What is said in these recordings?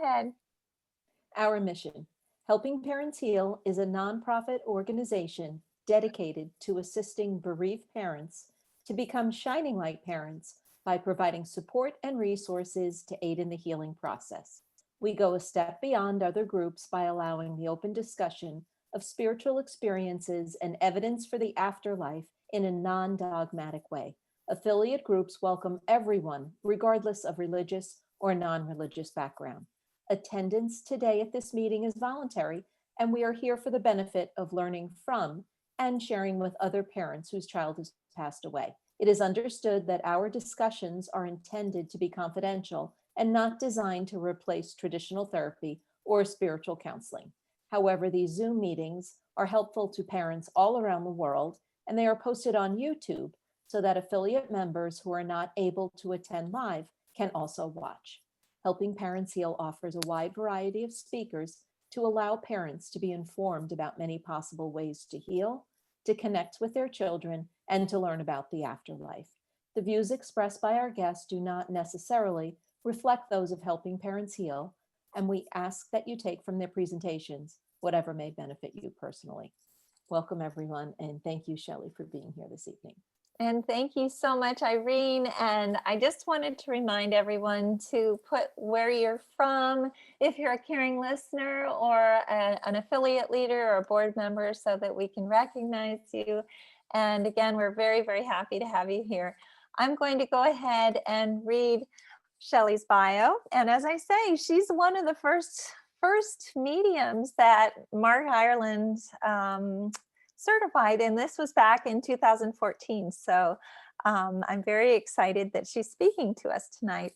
ahead. Our mission, Helping Parents Heal, is a nonprofit organization dedicated to assisting bereaved parents to become shining light parents by providing support and resources to aid in the healing process. We go a step beyond other groups by allowing the open discussion of spiritual experiences and evidence for the afterlife in a non-dogmatic way. Affiliate groups welcome everyone, regardless of religious or non-religious background. Attendance today at this meeting is voluntary, and we are here for the benefit of learning from and sharing with other parents whose child has passed away. It is understood that our discussions are intended to be confidential and not designed to replace traditional therapy or spiritual counseling. However, these Zoom meetings are helpful to parents all around the world, and they are posted on YouTube so that affiliate members who are not able to attend live can also watch. Helping Parents Heal offers a wide variety of speakers to allow parents to be informed about many possible ways to heal, to connect with their children, and to learn about the afterlife. The views expressed by our guests do not necessarily reflect those of Helping Parents Heal, and we ask that you take from their presentations whatever may benefit you personally. Welcome, everyone, and thank you, Shelly, for being here this evening. And thank you so much, Irene. And I just wanted to remind everyone to put where you're from, if you're a caring listener or an affiliate leader or a board member, so that we can recognize you. And again, we're very, very happy to have you here. I'm going to go ahead and read Shelly's bio. And as I say, she's one of the first mediums that Mark Ireland certified, and this was back in 2014. So I'm very excited that she's speaking to us tonight.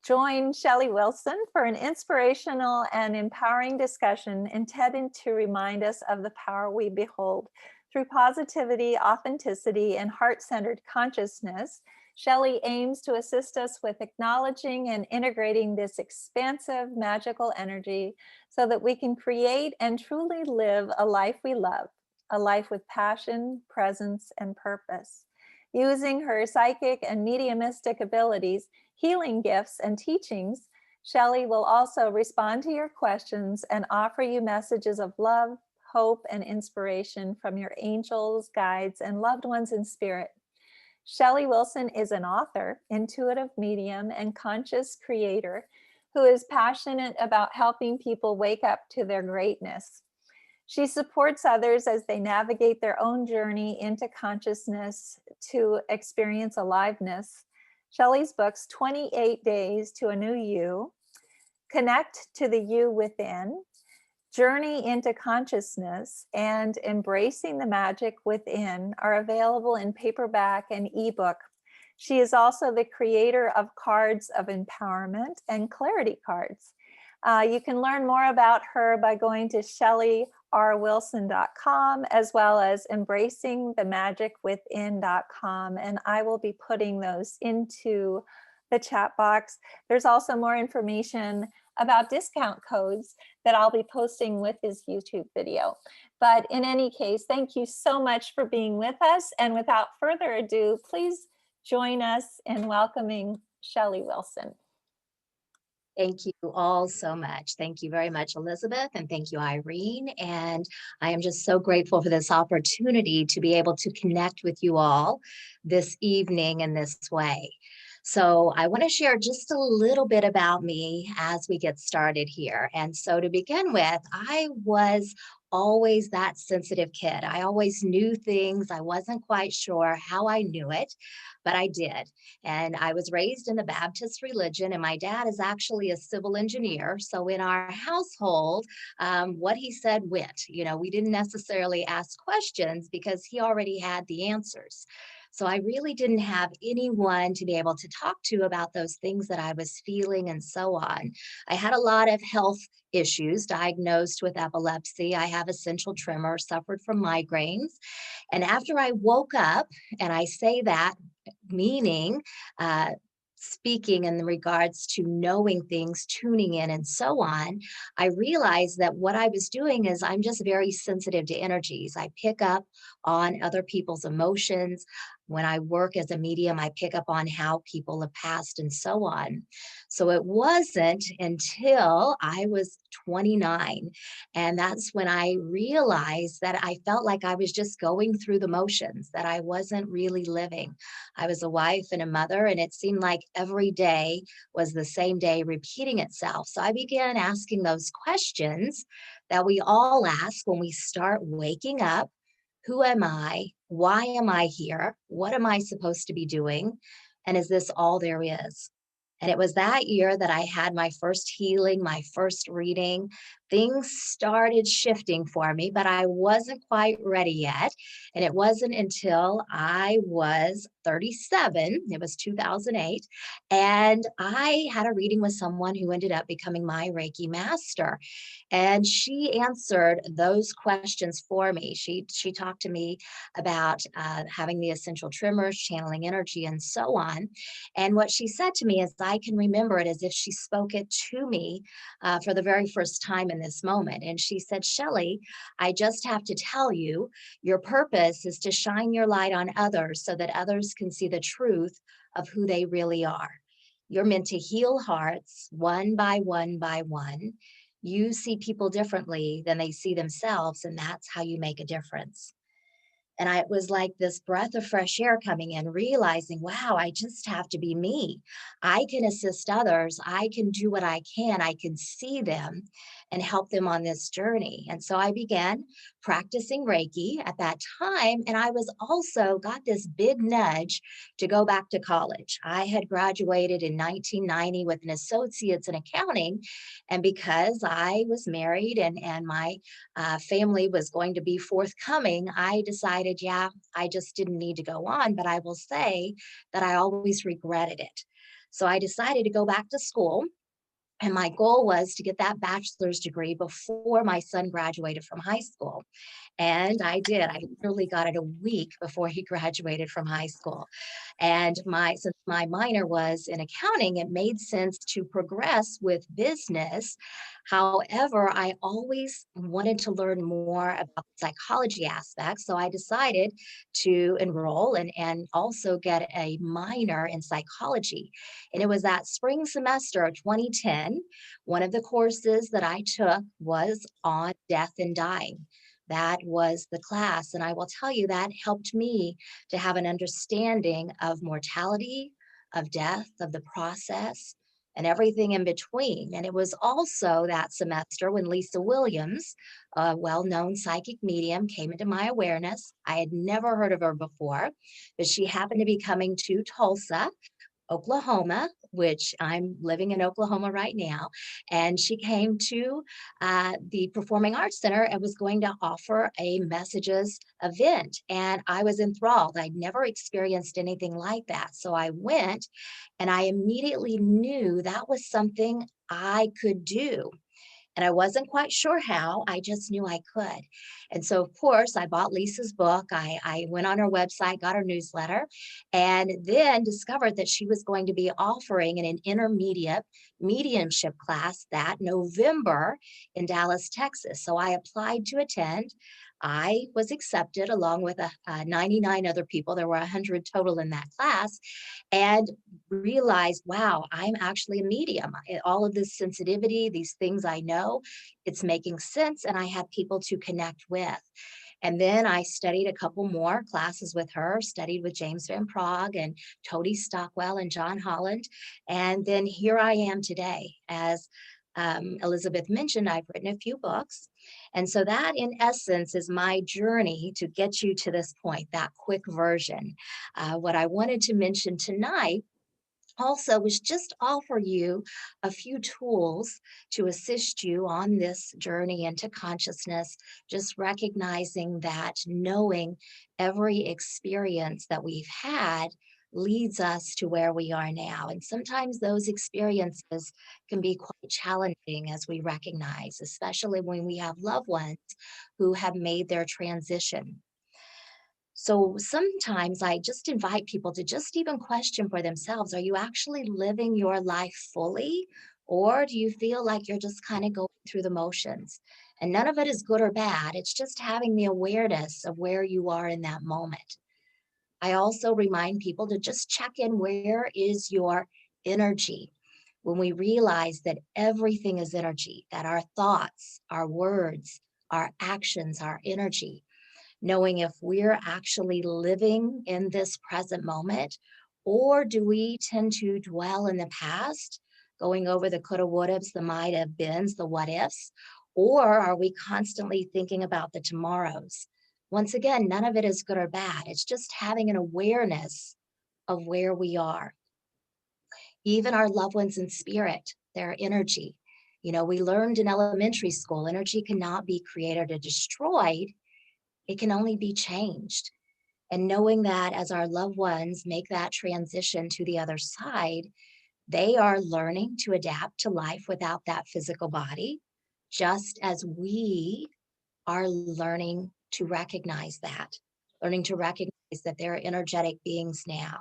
Join Shelly Wilson for an inspirational and empowering discussion intended to remind us of the power we behold. Through positivity, authenticity, and heart-centered consciousness, Shelly aims to assist us with acknowledging and integrating this expansive, magical energy so that we can create and truly live a life we love, a life with passion, presence, and purpose. Using her psychic and mediumistic abilities, healing gifts, and teachings, Shelly will also respond to your questions and offer you messages of love, hope, and inspiration from your angels, guides, and loved ones in spirit. Shelly Wilson is an author, intuitive medium, and conscious creator who is passionate about helping people wake up to their greatness. She supports others as they navigate their own journey into consciousness to experience aliveness. Shelly's books, 28 Days to a New You, Connect to the You Within, Journey into Consciousness, and Embracing the Magic Within are available in paperback and eBook. She is also the creator of Cards of Empowerment and Clarity Cards. You can learn more about her by going to shellyrwilson.com as well as embracingthemagicwithin.com, and I will be putting those into the chat box. There's also more information about discount codes that I'll be posting with this YouTube video. But in any case, thank you so much for being with us. And without further ado, please join us in welcoming Shelly Wilson. Thank you all so much. Thank you very much, Elizabeth, and thank you, Irene. And I am just so grateful for this opportunity to be able to connect with you all this evening in this way. So I want to share just a little bit about me as we get started here. And so to begin with, I was always that sensitive kid. I always knew things. I wasn't quite sure how I knew it, but I did. And I was raised in the Baptist religion, and my dad is actually a civil engineer. So in our household, what he said went. You know, we didn't necessarily ask questions because he already had the answers. So I really didn't have anyone to be able to talk to about those things that I was feeling and so on. I had a lot of health issues, diagnosed with epilepsy. I have essential tremor, suffered from migraines. And after I woke up, and I say that meaning speaking in regards to knowing things, tuning in, and so on, I realized that what I was doing is I'm just very sensitive to energies. I pick up on other people's emotions. When I work as a medium, I pick up on how people have passed and so on. So it wasn't until I was 29, and that's when I realized that I felt like I was just going through the motions, that I wasn't really living. I was a wife and a mother, and it seemed like every day was the same day repeating itself. So I began asking those questions that we all ask when we start waking up. Who am I? Why am I here? What am I supposed to be doing? And is this all there is? And it was that year that I had my first healing, my first reading. Things started shifting for me, but I wasn't quite ready yet. And it wasn't until I was 37, it was 2008, and I had a reading with someone who ended up becoming my Reiki master. And she answered those questions for me. She talked to me about having the essential tremors, channeling energy, and so on. And what she said to me is, I can remember it as if she spoke it to me for the very first time in this moment. And she said, Shelly, I just have to tell you, your purpose is to shine your light on others so that others can see the truth of who they really are. You're meant to heal hearts one by one by one. You see people differently than they see themselves, and that's how you make a difference. And it was like this breath of fresh air coming in, realizing, wow, I just have to be me. I can assist others. I can do what I can. I can see them and help them on this journey. And so I began practicing Reiki at that time. And I was also got this big nudge to go back to college. I had graduated in 1990 with an associate's in accounting. And because I was married and my family was going to be forthcoming, I decided, yeah, I just didn't need to go on. But I will say that I always regretted it. So I decided to go back to school. And my goal was to get that bachelor's degree before my son graduated from high school. And I did. I literally got it a week before he graduated from high school. And since my minor was in accounting, it made sense to progress with business. However, I always wanted to learn more about the psychology aspects. So I decided to enroll and also get a minor in psychology. And it was that spring semester of 2010. One of the courses that I took was on death and dying. That was the class. And I will tell you that helped me to have an understanding of mortality, of death, of the process, and everything in between. And it was also that semester when Lisa Williams, a well-known psychic medium, came into my awareness. I had never heard of her before, but she happened to be coming to Tulsa, Oklahoma, which I'm living in Oklahoma right now. And she came to the Performing Arts Center and was going to offer a messages event. And I was enthralled. I'd never experienced anything like that. So I went and I immediately knew that was something I could do. And I wasn't quite sure how, I just knew I could. And so, of course, I bought Lisa's book. I went on her website, got her newsletter, and then discovered that she was going to be offering an intermediate mediumship class that November in Dallas, Texas. So I applied to attend. I was accepted along with 99 other people. There were 100 total in that class, and realized, wow, I'm actually a medium. All of this sensitivity, these things I know, it's making sense. And I have people to connect with. And then I studied a couple more classes with her, studied with James Van Praagh and Tody Stockwell and John Holland. And then here I am today. As Elizabeth mentioned, I've written a few books. And so that, in essence, is my journey to get you to this point, that quick version. What I wanted to mention tonight also was just offer you a few tools to assist you on this journey into consciousness, just recognizing that knowing every experience that we've had leads us to where we are now. And sometimes those experiences can be quite challenging, as we recognize, especially when we have loved ones who have made their transition. So sometimes I just invite people to just even question for themselves, are you actually living your life fully? Or do you feel like you're just kind of going through the motions? And none of it is good or bad. It's just having the awareness of where you are in that moment. I also remind people to just check in, where is your energy? When we realize that everything is energy, that our thoughts, our words, our actions, our energy, knowing if we're actually living in this present moment, or do we tend to dwell in the past, going over the coulda, wouldas, the might have beens, the what ifs, or are we constantly thinking about the tomorrows? Once again, none of it is good or bad. It's just having an awareness of where we are. Even our loved ones in spirit, their energy. You know, we learned in elementary school, energy cannot be created or destroyed. It can only be changed. And knowing that as our loved ones make that transition to the other side, they are learning to adapt to life without that physical body, just as we are learning to recognize that, learning to recognize that they're energetic beings now,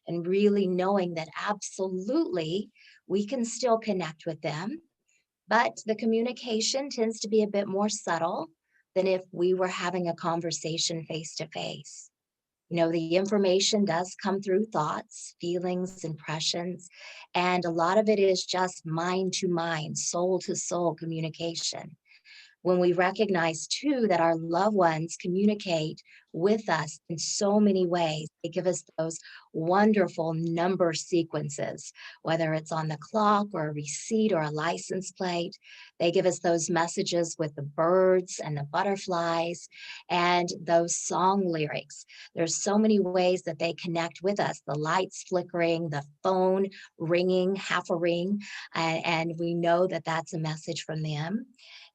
and really knowing that absolutely we can still connect with them, but the communication tends to be a bit more subtle than if we were having a conversation face to face. You know, the information does come through thoughts, feelings, impressions, and a lot of it is just mind to mind, soul to soul communication. When we recognize too that our loved ones communicate with us in so many ways, they give us those wonderful number sequences, whether it's on the clock or a receipt or a license plate. They give us those messages with the birds and the butterflies and those song lyrics. There's so many ways that they connect with us, the lights flickering, the phone ringing, half a ring, and we know that that's a message from them.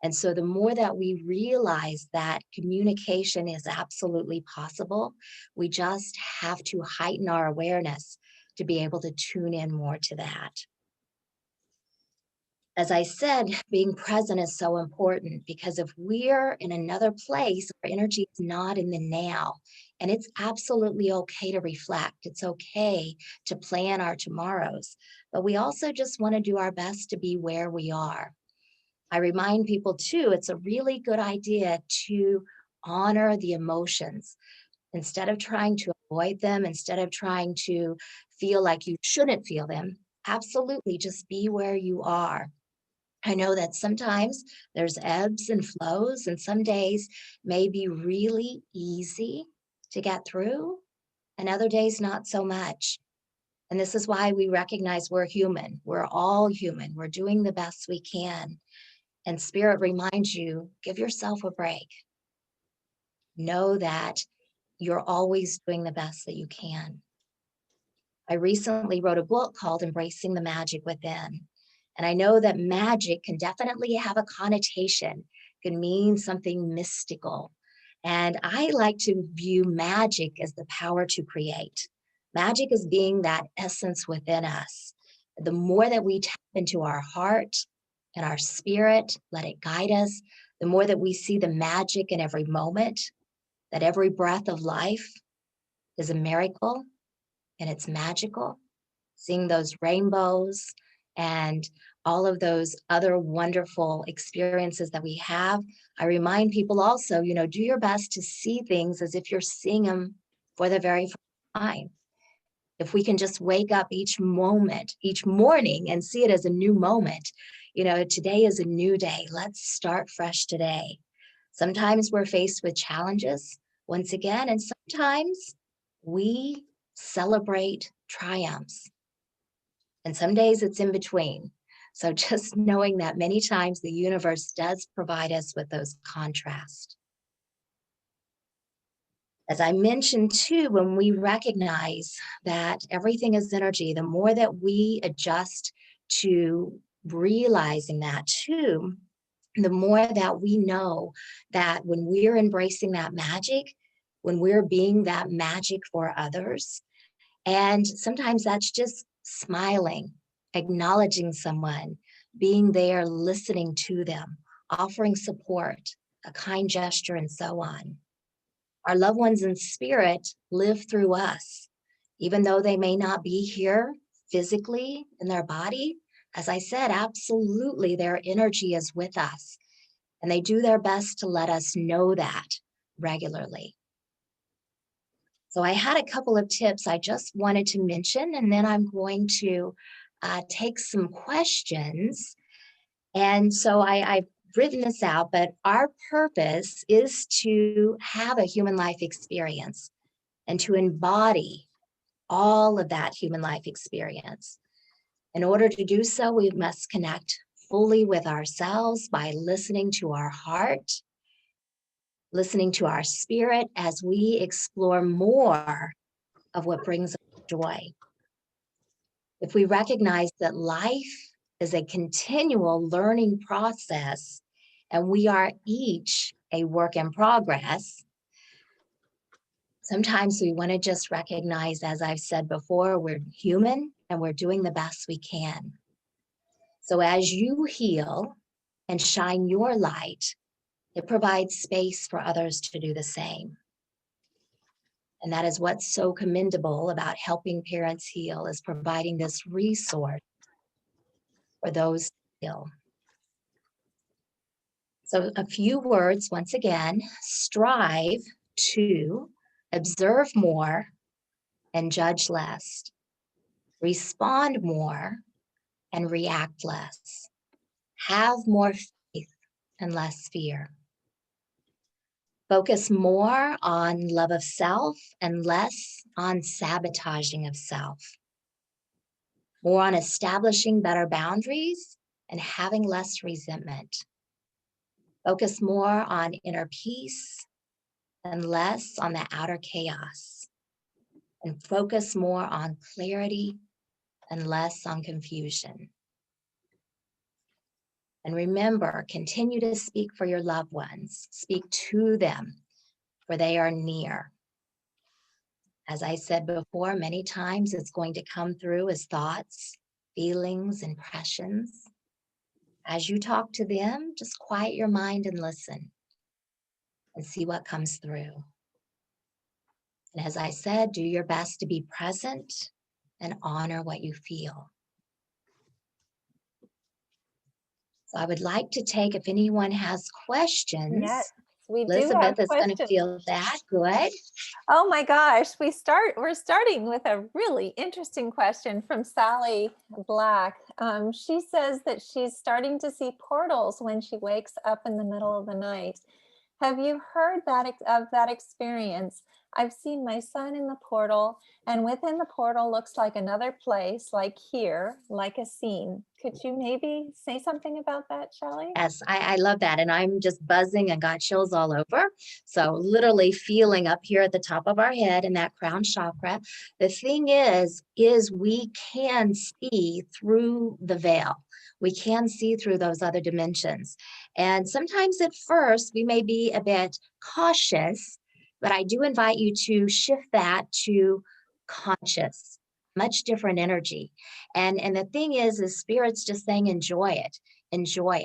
And so the more that we realize that communication is absolutely possible, we just have to heighten our awareness to be able to tune in more to that. As I said, being present is so important, because if we're in another place, our energy is not in the now. And it's absolutely okay to reflect. It's okay to plan our tomorrows. But we also just want to do our best to be where we are. I remind people too, it's a really good idea to honor the emotions instead of trying to avoid them, instead of trying to feel like you shouldn't feel them. Absolutely, just be where you are. I know that sometimes there's ebbs and flows, and some days may be really easy to get through, and other days not so much. And this is why we recognize we're human. We're all human. We're doing the best we can. And Spirit reminds you, give yourself a break. Know that you're always doing the best that you can. I recently wrote a book called Embracing the Magic Within. And I know that magic can definitely have a connotation, can mean something mystical. And I like to view magic as the power to create. Magic is being that essence within us. The more that we tap into our heart and our spirit, let it guide us, the more that we see the magic in every moment, that every breath of life is a miracle and it's magical. Seeing those rainbows and all of those other wonderful experiences that we have, I remind people also, you know, do your best to see things as if you're seeing them for the very first time. If we can just wake up each moment, each morning, and see it as a new moment, you know, today is a new day. Let's start fresh today. Sometimes we're faced with challenges once again, and sometimes we celebrate triumphs. And some days it's in between. So just knowing that many times the universe does provide us with those contrasts. As I mentioned too, when we recognize that everything is energy, the more that we adjust to realizing that too, the more that we know that when we're embracing that magic, when we're being that magic for others, and sometimes that's just smiling, acknowledging someone, being there, listening to them, offering support, a kind gesture, and so on. Our loved ones in spirit live through us, even though they may not be here physically in their body. As I said, absolutely, their energy is with us, and they do their best to let us know that regularly. So I had a couple of tips I just wanted to mention, and then I'm going to take some questions. And so I've written this out, but our purpose is to have a human life experience and to embody all of that human life experience. In order to do so, we must connect fully with ourselves by listening to our heart, listening to our spirit as we explore more of what brings us joy. If we recognize that life is a continual learning process and we are each a work in progress, sometimes we want to just recognize, as I've said before, we're human and we're doing the best we can. So as you heal and shine your light, it provides space for others to do the same. And that is what's so commendable about helping parents heal, is providing this resource for those to heal. So a few words, once again: strive to observe more and judge less, respond more and react less, have more faith and less fear. Focus more on love of self and less on sabotaging of self. More on establishing better boundaries and having less resentment. Focus more on inner peace and less on the outer chaos. And focus more on clarity and less on confusion. And remember, continue to speak for your loved ones. Speak to them, for they are near. As I said before, many times it's going to come through as thoughts, feelings, impressions. As you talk to them, just quiet your mind and listen and see what comes through. And as I said, do your best to be present and honor what you feel. So I would like to take, if anyone has questions. Yes, we do Elizabeth have is going to questions. feel that. Good. Oh my gosh, we're starting with a really interesting question from Sally Black. She says that she's starting to see portals when she wakes up in the middle of the night. Have you heard of that experience? I've seen my son in the portal, and within the portal looks like another place, like here, like a scene. Could you maybe say something about that, Shelly? Yes, I love that. And I'm just buzzing and got chills all over. So literally feeling up here at the top of our head in that crown chakra. The thing is we can see through the veil. We can see through those other dimensions. And sometimes at first we may be a bit cautious, but I do invite you to shift that to conscious, much different energy. And the thing is spirit's just saying, enjoy it,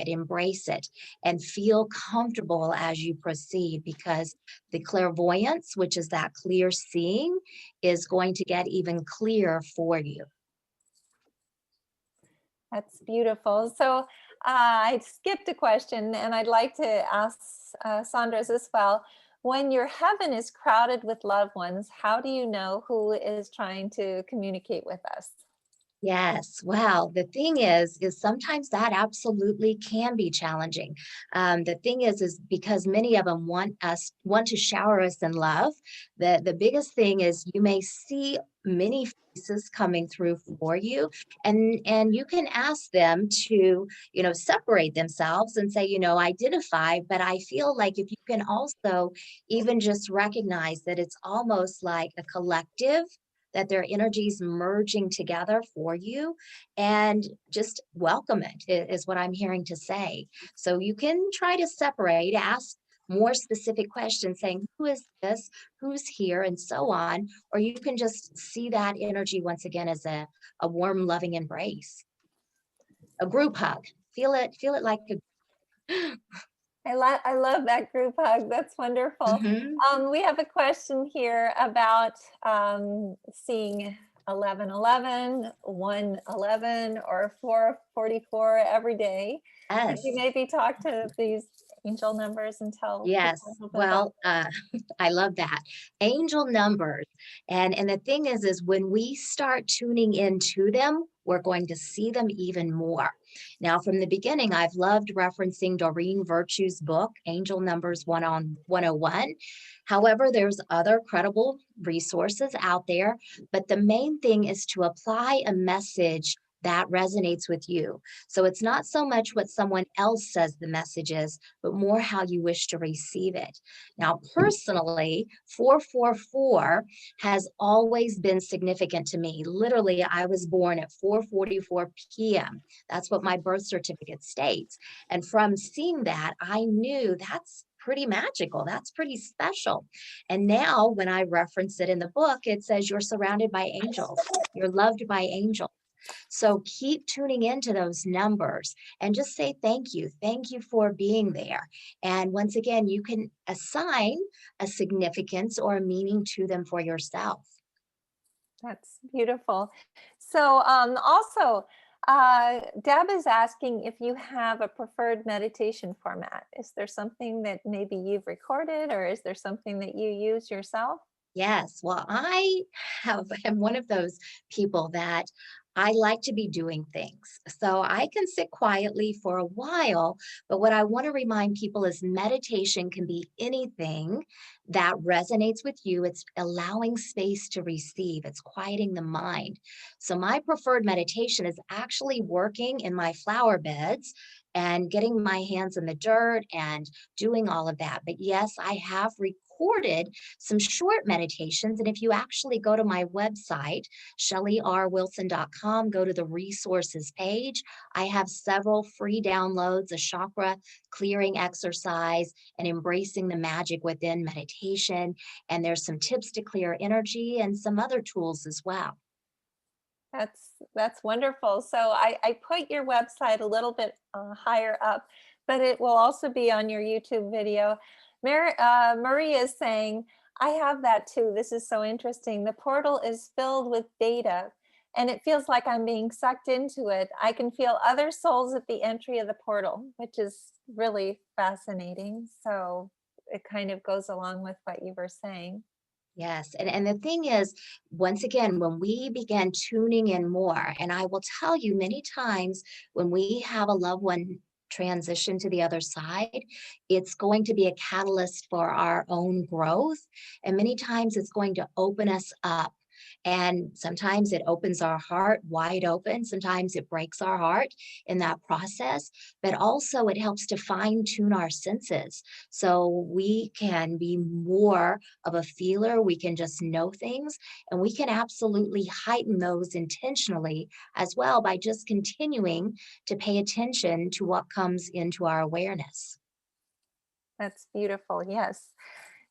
embrace it, and feel comfortable as you proceed, because the clairvoyance, which is that clear seeing, is going to get even clearer for you. That's beautiful. So I skipped a question, and I'd like to ask Sandra's as well. When your heaven is crowded with loved ones, how do you know who is trying to communicate with us? Yes. Well, the thing is sometimes that absolutely can be challenging. The thing is because many of them want to shower us in love. The biggest thing is you may see many faces coming through for you, and you can ask them to, separate themselves and say, identify. But I feel like if you can also even just recognize that it's almost like a collective, that their energies merging together for you, and just welcome it is what I'm hearing to say. So you can try to separate, ask more specific questions saying, who is this, who's here, and so on. Or you can just see that energy once again as a warm, loving embrace, a group hug. Feel it like a I love that group hug. That's wonderful. We have a question here about seeing 1111, 111, or 444 every day. Could Yes. you maybe talk to these angel numbers and tell people a Yes. little bit about Well, I love that. Angel numbers. And the thing is when we start tuning into them, we're going to see them even more. Now, from the beginning, I've loved referencing Doreen Virtue's book, Angel Numbers 101. However, there's other credible resources out there, but the main thing is to apply a message that resonates with you. So it's not so much what someone else says the message is, but more how you wish to receive it. Now, personally, 444 has always been significant to me. Literally, I was born at 4:44 p.m. That's what my birth certificate states. And from seeing that, I knew that's pretty magical. That's pretty special. And now when I reference it in the book, it says you're surrounded by angels. You're loved by angels. So keep tuning into those numbers and just say thank you. Thank you for being there. And once again, you can assign a significance or a meaning to them for yourself. That's beautiful. So also, Deb is asking if you have a preferred meditation format. Is there something that maybe you've recorded, or is there something that you use yourself? Yes, well, am one of those people that I like to be doing things. So I can sit quietly for a while, but what I want to remind people is meditation can be anything that resonates with you. It's allowing space to receive, it's quieting the mind. So my preferred meditation is actually working in my flower beds and getting my hands in the dirt and doing all of that. But yes, I have recorded some short meditations. And if you actually go to my website, shellyrwilson.com, go to the resources page, I have several free downloads, a chakra clearing exercise and embracing the magic within meditation. And there's some tips to clear energy and some other tools as well. That's wonderful. So I put your website a little bit higher up, but it will also be on your YouTube video. Marie is saying, I have that too. This is so interesting. The portal is filled with data and it feels like I'm being sucked into it. I can feel other souls at the entry of the portal, which is really fascinating. So it kind of goes along with what you were saying. Yes. And the thing is, once again, when we begin tuning in more, and I will tell you many times when we have a loved one transition to the other side, it's going to be a catalyst for our own growth. And many times it's going to open us up. And sometimes it opens our heart wide open. Sometimes it breaks our heart in that process. But also it helps to fine tune our senses so we can be more of a feeler. We can just know things and we can absolutely heighten those intentionally as well by just continuing to pay attention to what comes into our awareness. That's beautiful. Yes,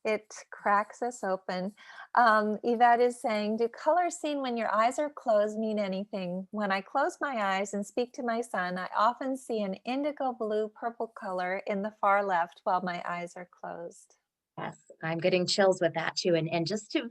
it cracks us open. Yvette is saying, do colors seen when your eyes are closed mean anything? When I close my eyes and speak to my son, I often see an indigo blue purple color in the far left while my eyes are closed. Yes, I'm getting chills with that too. And just to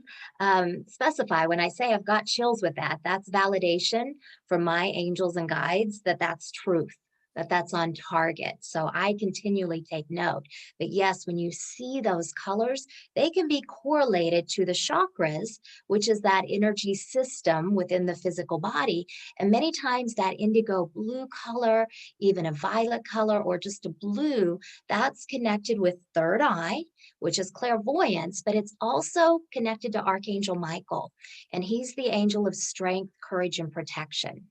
specify, when I say I've got chills with that, that's validation from my angels and guides that that's truth, that that's on target. So I continually take note. But yes, when you see those colors, they can be correlated to the chakras, which is that energy system within the physical body. And many times that indigo blue color, even a violet color, or just a blue, that's connected with third eye, which is clairvoyance, but it's also connected to Archangel Michael. And he's the angel of strength, courage, and protection.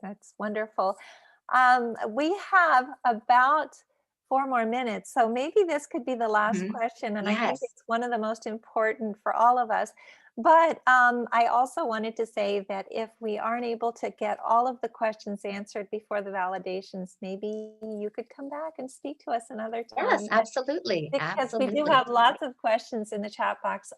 That's wonderful. We have about 4 more minutes, so maybe this could be the last Mhm. question, and I think Yes. it's one of the most important for all of us. But I also wanted to say that if we aren't able to get all of the questions answered before the validations, maybe you could come back and speak to us another Yes, time. absolutely. Because we do Absolutely. have lots of questions in the chat box.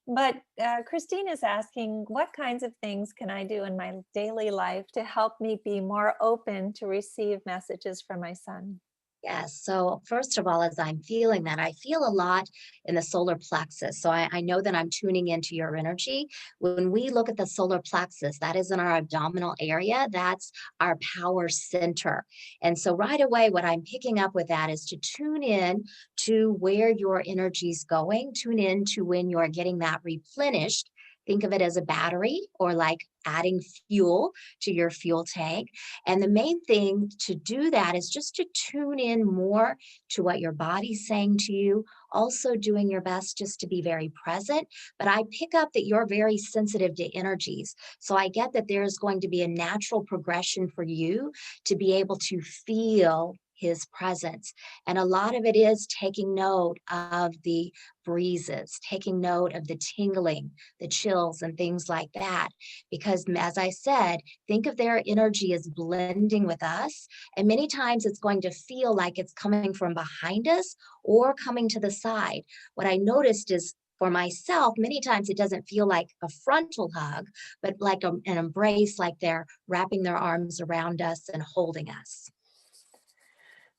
But Christine is asking, what kinds of things can I do in my daily life to help me be more open to receive messages from my son? Yes. So first of all, as I'm feeling that, I feel a lot in the solar plexus. So I know that I'm tuning into your energy. When we look at the solar plexus, that is in our abdominal area. That's our power center. And so right away, what I'm picking up with that is to tune in to where your energy is going, tune in to when you're getting that replenished. Think of it as a battery or like adding fuel to your fuel tank. And the main thing to do that is just to tune in more to what your body's saying to you, also doing your best just to be very present. But I pick up that you're very sensitive to energies. So I get that there's going to be a natural progression for you to be able to feel his presence. And a lot of it is taking note of the breezes, taking note of the tingling, the chills, and things like that. Because as I said, think of their energy as blending with us. And many times it's going to feel like it's coming from behind us or coming to the side. What I noticed is for myself, many times it doesn't feel like a frontal hug, but like an embrace, like they're wrapping their arms around us and holding us.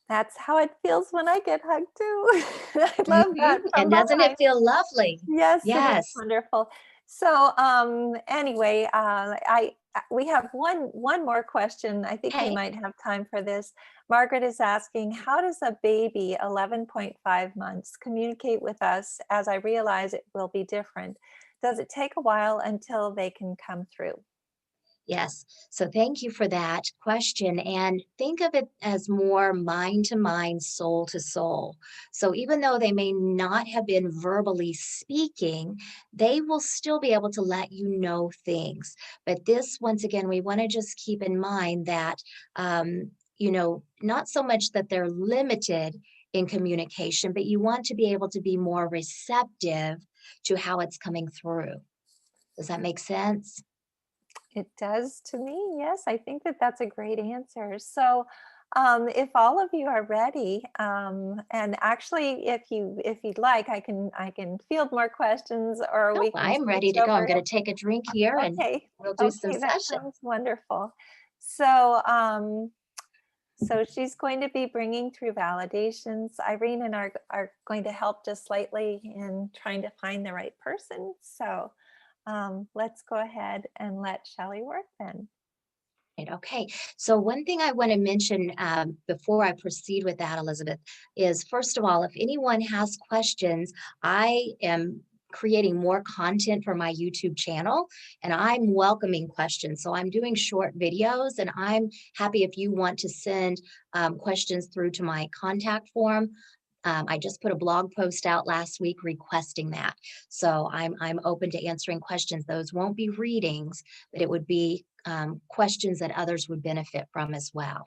That's how it feels when I get hugged too. I love that from And doesn't it behind. feel lovely? Yes, it is Yes. wonderful. So, anyway, we have one more question. I think we Okay. might have time for this. Margaret is asking, how does a baby 11.5 months communicate with us as I realize it will be different? Does it take a while until they can come through? Yes. So thank you for that question. And think of it as more mind to mind, soul to soul. So even though they may not have been verbally speaking, they will still be able to let you know things. But this, once again, we want to just keep in mind that, not so much that they're limited in communication, but you want to be able to be more receptive to how it's coming through. Does that make sense? It does to me. Yes, I think that that's a great answer. So, if all of you are ready, and actually, if you'd like, I can field more questions, or Nope, we can I'm switch ready to go. I'm over. going to take a drink here and Okay, we'll do some okay, that session. sounds wonderful. So, so she's going to be bringing through validations. Irene and are going to help just slightly in trying to find the right person. So, let's go ahead and let Shelly work then. Right, okay. So one thing I want to mention before I proceed with that, Elizabeth, is first of all, if anyone has questions, I am creating more content for my YouTube channel and I'm welcoming questions. So I'm doing short videos and I'm happy if you want to send questions through to my contact form. I just put a blog post out last week requesting that. So I'm open to answering questions. Those won't be readings, but it would be questions that others would benefit from as well.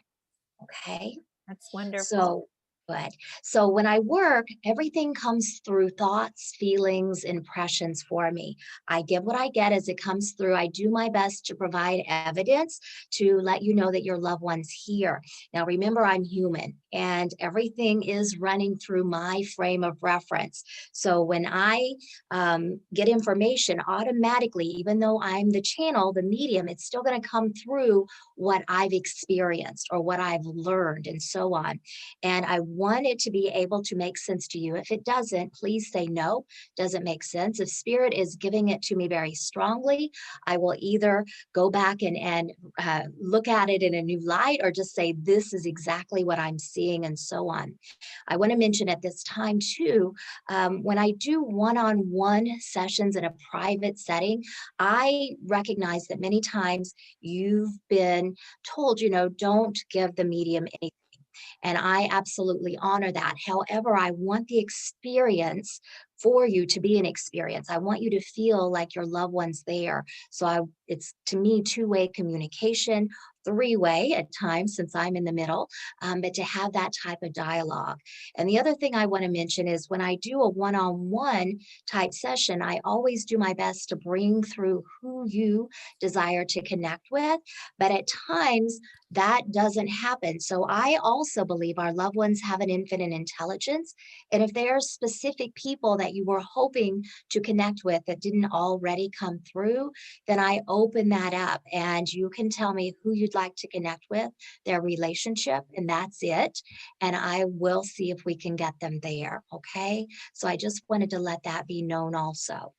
Okay. That's wonderful. So good. So when I work, everything comes through thoughts, feelings, impressions for me. I give what I get as it comes through. I do my best to provide evidence to let you know that your loved one's here. Now, remember, I'm human and everything is running through my frame of reference. So when I get information automatically, even though I'm the channel, the medium, it's still going to come through what I've experienced or what I've learned and so on. And I want it to be able to make sense to you. If it doesn't, please say no, doesn't make sense. If spirit is giving it to me very strongly, I will either go back and look at it in a new light or just say, this is exactly what I'm seeing and so on. I want to mention at this time too, when I do one-on-one sessions in a private setting, I recognize that many times you've been told, don't give the medium anything. And I absolutely honor that. However, I want the experience for you to be an experience. I want you to feel like your loved one's there. So it's to me two-way communication, three-way at times since I'm in the middle, but to have that type of dialogue. And the other thing I want to mention is when I do a one-on-one type session, I always do my best to bring through who you desire to connect with. But at times, that doesn't happen. So I also believe our loved ones have an infinite intelligence. And if there are specific people that you were hoping to connect with that didn't already come through, then I open that up and you can tell me who you'd you'd like to connect with, their relationship, and that's it. And I will see if we can get them there. Okay. So I just wanted to let that be known also.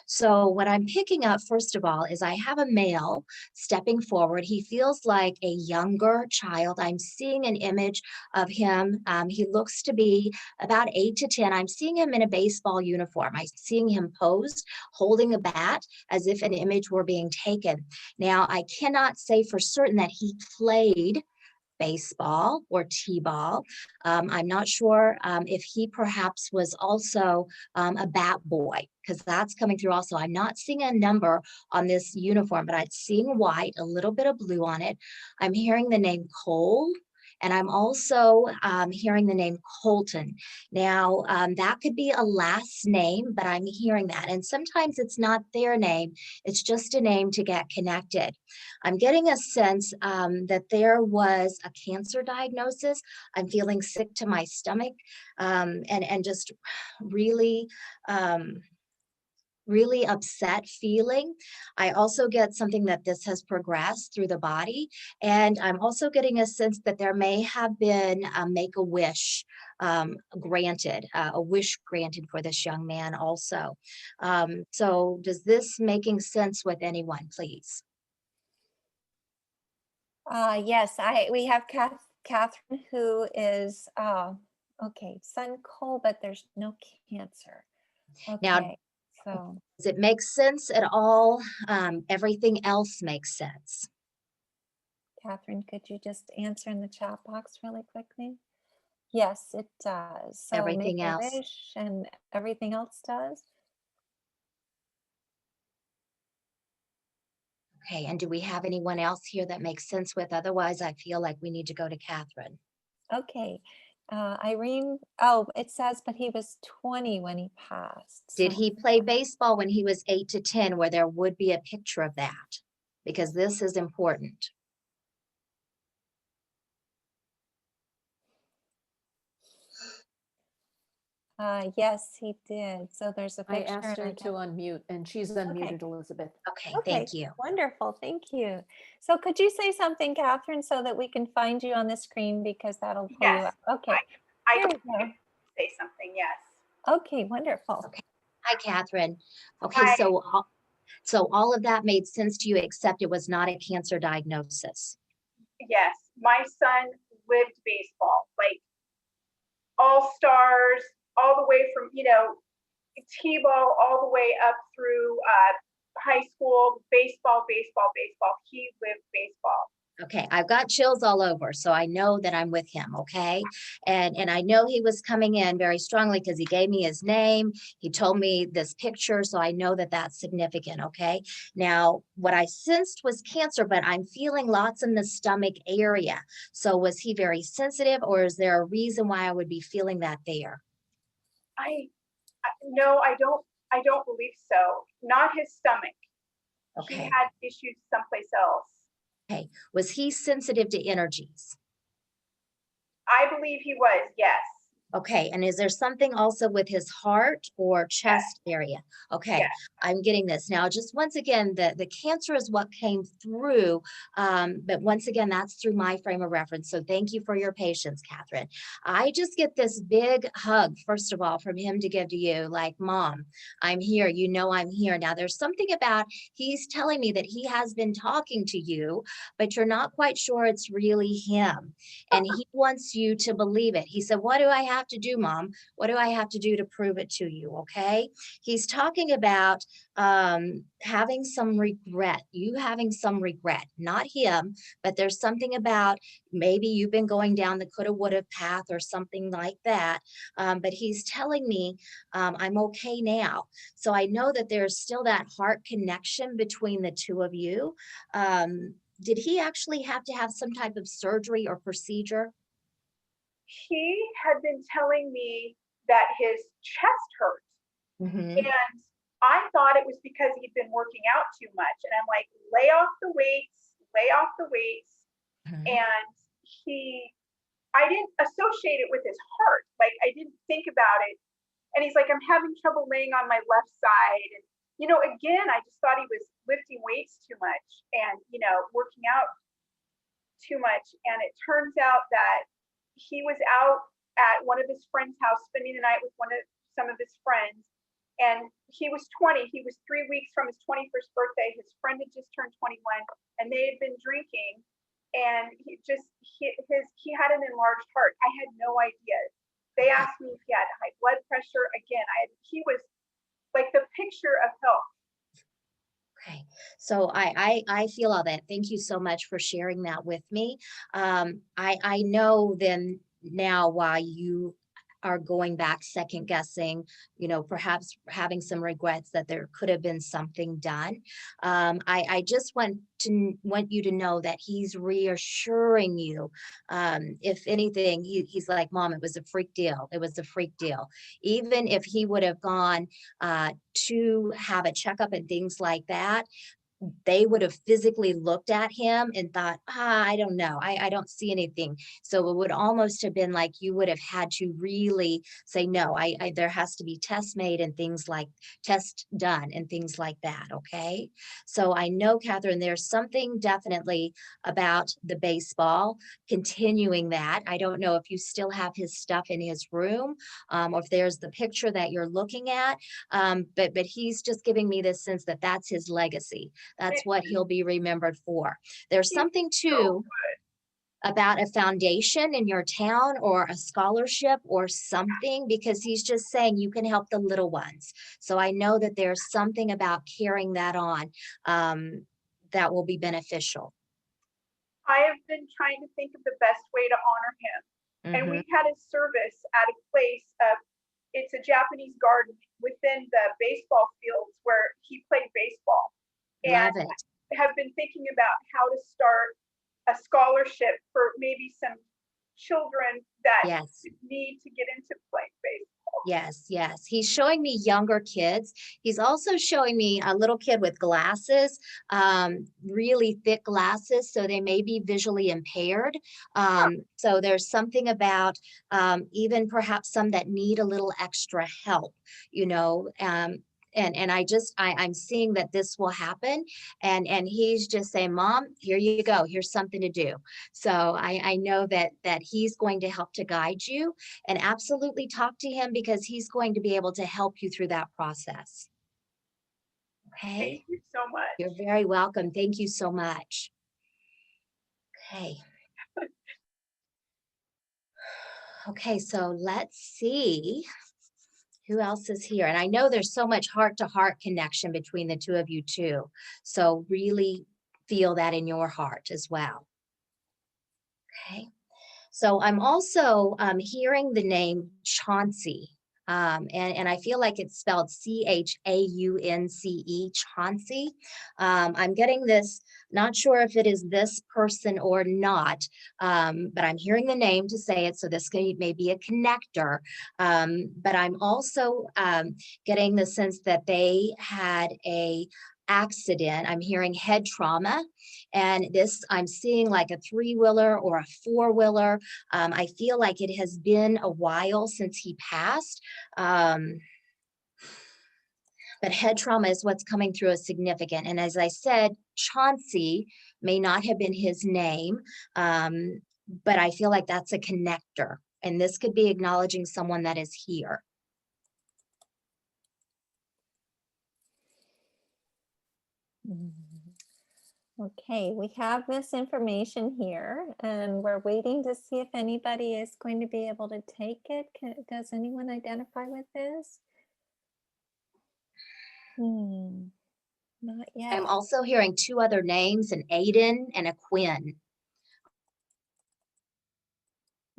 So, what I'm picking up, first of all, is I have a male stepping forward. He feels like a younger child. I'm seeing an image of him. He looks to be about 8 to 10. I'm seeing him in a baseball uniform. I'm seeing him posed, holding a bat, as if an image were being taken. Now, I cannot say for certain that he played baseball or t-ball. I'm not sure if he perhaps was also a bat boy, because that's coming through also. I'm not seeing a number on this uniform, but I'm seeing white, a little bit of blue on it. I'm hearing the name Cole. And I'm also hearing the name Colton. Now, that could be a last name, but I'm hearing that. And sometimes it's not their name, it's just a name to get connected. I'm getting a sense that there was a cancer diagnosis. I'm feeling sick to my stomach and just really, really upset feeling. I also get something that this has progressed through the body. And I'm also getting a sense that there may have been a make-a-wish granted, a wish granted for this young man also. So does this making sense with anyone, please? Yes, we have Catherine, who is okay, Sun Cole, but there's no cancer. Now, Okay, so does it make sense at all? Everything else makes sense. Catherine, could you just answer in the chat box really quickly? Yes, it does. So Everything make a else. wish and everything else does. Okay, and do we have anyone else here that makes sense with? Otherwise, I feel like we need to go to Catherine. Okay. Irene, oh, it says, but he was 20 when he passed. Did So he play baseball when he was 8 to 10, where there would be a picture of that? Because this is important. yes, he did. So there's a I picture. asked her and to unmute and she's unmuted, Elizabeth. Okay, Okay, thank you. wonderful. Thank you. So could you say something, Catherine, so that we can find you on the screen, because that'll pull you Yes, up. Okay. I Here can we go. say something, yes. Okay, wonderful. Okay. Hi, Catherine. Okay, Hi. so all of that made sense to you, except it was not a cancer diagnosis. Yes, my son lived baseball, like all stars, all the way from, T-ball all the way up through high school, baseball, baseball, baseball. He lived baseball. Okay, I've got chills all over, so I know that I'm with him, okay? And I know he was coming in very strongly because he gave me his name. He told me this picture, so I know that that's significant, okay? Now, what I sensed was cancer, but I'm feeling lots in the stomach area. So was he very sensitive, or is there a reason why I would be feeling that there? No, I don't believe so. Not his stomach. Okay. He had issues someplace else. Okay, was he sensitive to energies? I believe he was, yes. Okay, and is there something also with his heart or chest area? Okay, Yes. I'm getting this. Now, just once again, the cancer is what came through, but once again, that's through my frame of reference. So thank you for your patience, Catherine. I just get this big hug, first of all, from him to give to you, like, Mom, I'm here. You know I'm here. Now, there's something about, he's telling me that he has been talking to you, but you're not quite sure it's really him. And he wants you to believe it. He said, what do I have to do, Mom? What do I have to do to prove it to you? Okay. He's talking about having some regret, you having some regret, not him, but there's something about maybe you've been going down the coulda, woulda path or something like that. But he's telling me I'm okay now. So I know that there's still that heart connection between the two of you. Did he actually have to have some type of surgery or procedure? He had been telling me that his chest hurt. Mm-hmm. And I thought it was because he'd been working out too much. And I'm like, lay off the weights, lay off the weights. Mm-hmm. And I didn't associate it with his heart. Like, I didn't think about it. And he's like, I'm having trouble laying on my left side. And, again, I just thought he was lifting weights too much and, working out too much. And it turns out that he was out at one of his friend's house spending the night with some of his friends. And he was 20. He was 3 weeks from his 21st birthday. His friend had just turned 21, and they had been drinking. And he had an enlarged heart. I had no idea. They asked me if he had high blood pressure. Again, he was like the picture of health. Okay, so I feel all that. Thank you so much for sharing that with me. I know then now why you are going back second guessing, perhaps having some regrets that there could have been something done. I just want you to know that he's reassuring you. If anything, he's like, Mom, it was a freak deal. It was a freak deal. Even if he would have gone to have a checkup and things like that, they would have physically looked at him and thought, I don't know, I don't see anything. So it would almost have been like you would have had to really say, no, there has to be tests made and tests done and things like that. Okay. So I know, Catherine, there's something definitely about the baseball, continuing that. I don't know if you still have his stuff in his room, or if there's the picture that you're looking at. But he's just giving me this sense that that's his legacy. That's what he'll be remembered for. There's something too about a foundation in your town or a scholarship or something, because he's just saying you can help the little ones. So I know that there's something about carrying that on that will be beneficial. I have been trying to think of the best way to honor him. And we had a service at a place it's a Japanese garden within the baseball fields where he played baseball. And have been thinking about how to start a scholarship for maybe some children that need to get into playing baseball. Yes. He's showing me younger kids. He's also showing me a little kid with glasses, really thick glasses, so they may be visually impaired. So there's something about even perhaps some that need a little extra help, And I'm seeing that this will happen. And he's just saying, Mom, here you go. Here's something to do. So I know that he's going to help to guide you, and absolutely talk to him, because he's going to be able to help you through that process. Okay. Thank you so much. You're very welcome. Thank you so much. Okay. Okay, so let's see who else is here. And I know there's so much heart-to-heart connection between the two of you too. So really feel that in your heart as well. Okay. So I'm also hearing the name Chauncey. And I feel like it's spelled Chaunce, Chauncey. I'm getting this, not sure if it is this person or not, but I'm hearing the name to say it, so this may be a connector. But I'm also getting the sense that they had a accident. I'm hearing head trauma, and this I'm seeing like a 3-wheeler or a 4-wheeler. I feel like it has been a while since he passed. But head trauma is what's coming through as significant. And as I said, Chauncey may not have been his name, but I feel like that's a connector. And this could be acknowledging someone that is here. Okay, we have this information here, and we're waiting to see if anybody is going to be able to take it. Does anyone identify with this? Not yet. I'm also hearing 2 other names, an Aiden and a Quinn.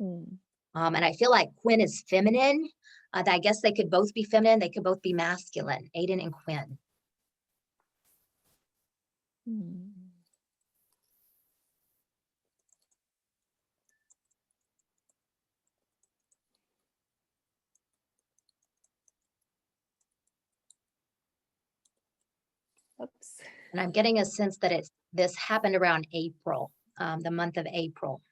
And I feel like Quinn is feminine. I guess they could both be feminine. They could both be masculine, Aiden and Quinn. Oops. And I'm getting a sense that this happened around April, the month of April.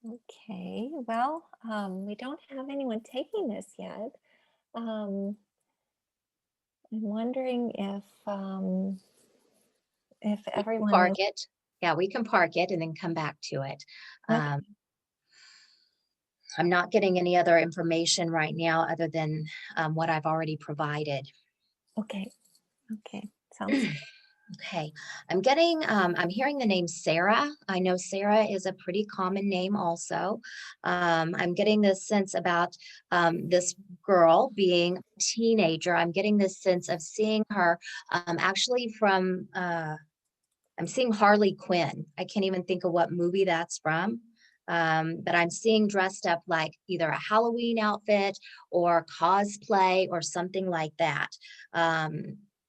Okay, well, we don't have anyone taking this yet. I'm wondering if if We can everyone park would. it. Yeah, we can park it and then come back to it. Okay. I'm not getting any other information right now other than what I've already provided. Okay. Sounds Okay, I'm hearing the name Sarah. I know Sarah is a pretty common name also. I'm getting this sense about this girl being a teenager. I'm getting this sense of seeing her actually from, I'm seeing Harley Quinn. I can't even think of what movie that's from. But I'm seeing dressed up like either a Halloween outfit or cosplay or something like that.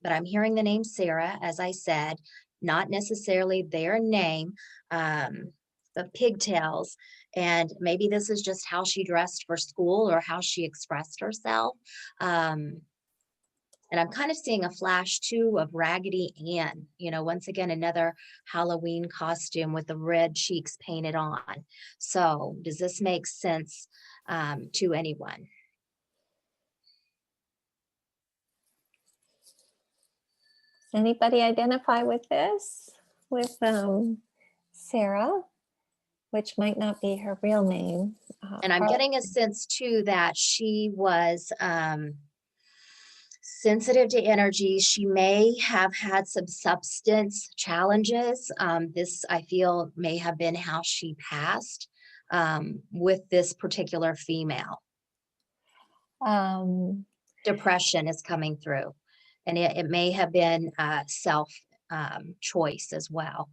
But I'm hearing the name Sarah, as I said, not necessarily their name, but pigtails. And maybe this is just how she dressed for school or how she expressed herself. And I'm kind of seeing a flash too of Raggedy Ann, once again, another Halloween costume with the red cheeks painted on. So does this make sense to anyone? Does anybody identify with this? With Sarah, which might not be her real name. And I'm getting a sense too that she was sensitive to energy. She may have had some substance challenges. This, I feel, may have been how she passed with this particular female. Depression is coming through, and it may have been self choice as well.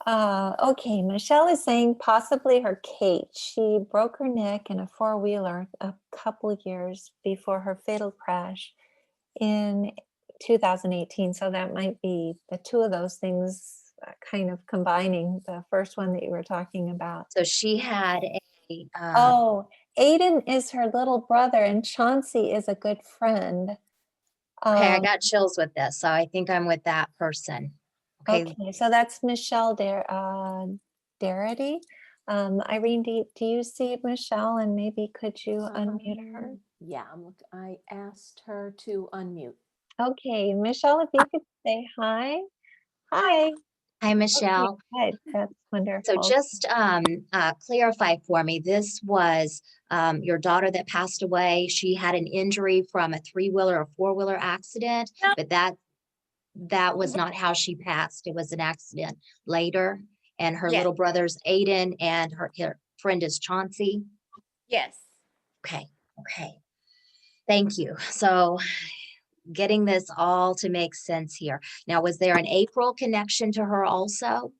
Okay, Michelle is saying possibly her Kate. She broke her neck in a four-wheeler a couple of years before her fatal crash in 2018. So that might be the two of those things kind of combining the first one that you were talking about. So she had a... Oh, Aiden is her little brother and Chauncey is a good friend. Okay, I got chills with this, so I think I'm with that person. Okay, so that's Michelle Darity. Irene, do you see Michelle, and maybe could you unmute her? Yeah, I asked her to unmute. Okay, Michelle, if you could say hi. Hi. Hi, Michelle. Okay, good. That's wonderful. So just clarify for me, this was your daughter that passed away. She had an injury from a three-wheeler or four-wheeler accident, but that was not how she passed. It was an accident later. And her little brother's Aiden and her friend is Chauncey. Yes. Okay. Thank you. So getting this all to make sense here. Now, was there an April connection to her also?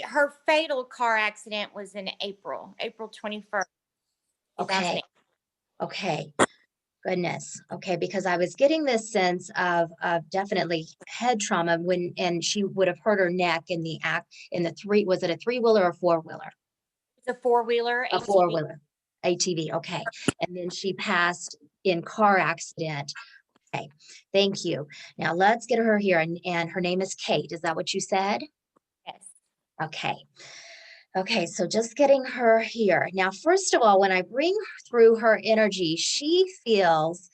Her fatal car accident was in April 21st. Okay. Goodness. Okay. Because I was getting this sense of definitely head trauma and she would have hurt her neck in the was it a three-wheeler or four-wheeler? It's a four-wheeler. A four-wheeler ATV. Okay. And then she passed in car accident. Okay. Thank you. Now let's get her here. And her name is Kate. Is that what you said? Yes. Okay, so just getting her here. Now, first of all, when I bring through her energy, she feels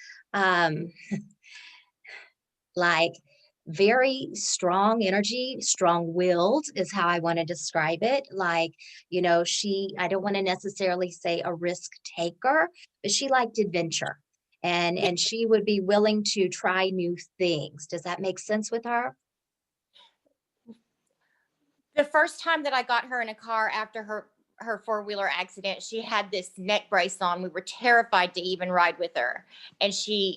like very strong energy, strong-willed is how I want to describe it. Like, I don't want to necessarily say a risk taker, but she liked adventure and she would be willing to try new things. Does that make sense with her? The first time that I got her in a car after her four-wheeler accident, she had this neck brace on. We were terrified to even ride with her. And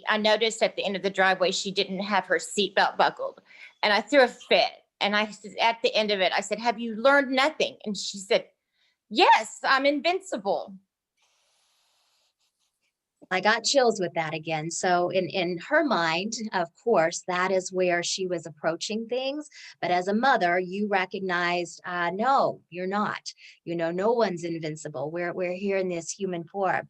I noticed at the end of the driveway, she didn't have her seatbelt buckled. And I threw a fit. And I said, at the end of it, I said, "Have you learned nothing?" And she said, "Yes, I'm invincible." I got chills with that again. So in her mind, of course, that is where she was approaching things. But as a mother, you recognized, no, you're not. No one's invincible. We're here in this human form.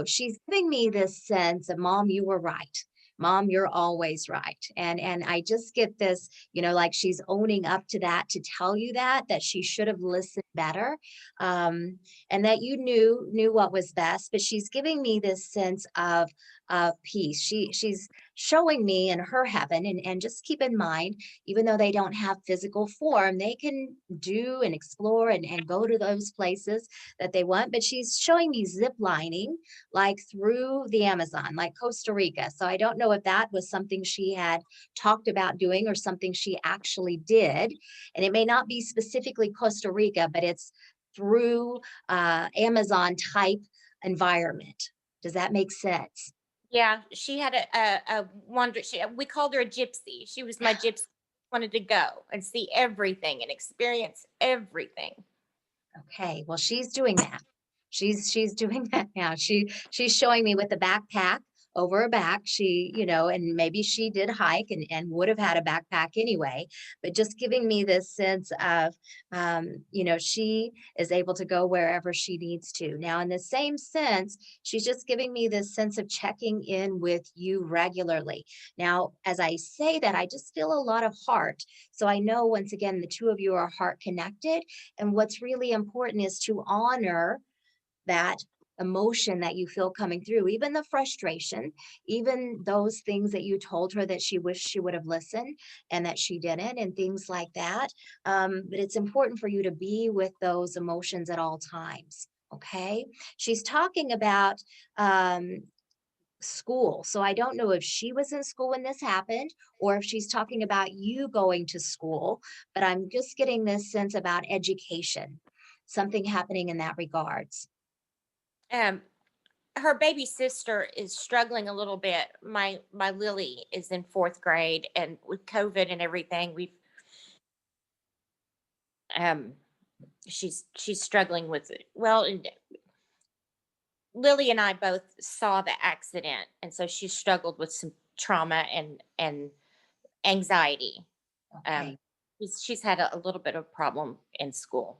She's giving me this sense of, Mom, you were right. Mom, you're always right. And I just get this, like she's owning up to that, to tell you that she should have listened better. And that you knew what was best, but she's giving me this sense of of peace. She's showing me in her heaven, and just keep in mind, even though they don't have physical form, they can do and explore and go to those places that they want. But she's showing me zip lining like through the Amazon, like Costa Rica. So I don't know if that was something she had talked about doing or something she actually did. And it may not be specifically Costa Rica, but it's through Amazon type environment. Does that make sense? Yeah, she had a wonder. We called her a gypsy. She was my gypsy. Wanted to go and see everything and experience everything. Okay, well, she's doing that. She's doing that now. She's showing me with the backpack over her back. She, and maybe she did hike and would have had a backpack anyway, but just giving me this sense of, she is able to go wherever she needs to. Now, in the same sense, she's just giving me this sense of checking in with you regularly. Now, as I say that, I just feel a lot of heart. So I know, once again, the two of you are heart connected. And what's really important is to honor that emotion that you feel coming through, even the frustration, even those things that you told her that she wished she would have listened and that she didn't, and things like that. But it's important for you to be with those emotions at all times. Okay. She's talking about school. So I don't know if she was in school when this happened or if she's talking about you going to school, but I'm just getting this sense about education, something happening in that regards. Her baby sister is struggling a little bit. My Lily is in 4th grade, and with COVID and everything, she's struggling with it. Well, and Lily and I both saw the accident, and so she struggled with some trauma and anxiety. Okay. She's had a little bit of problem in school.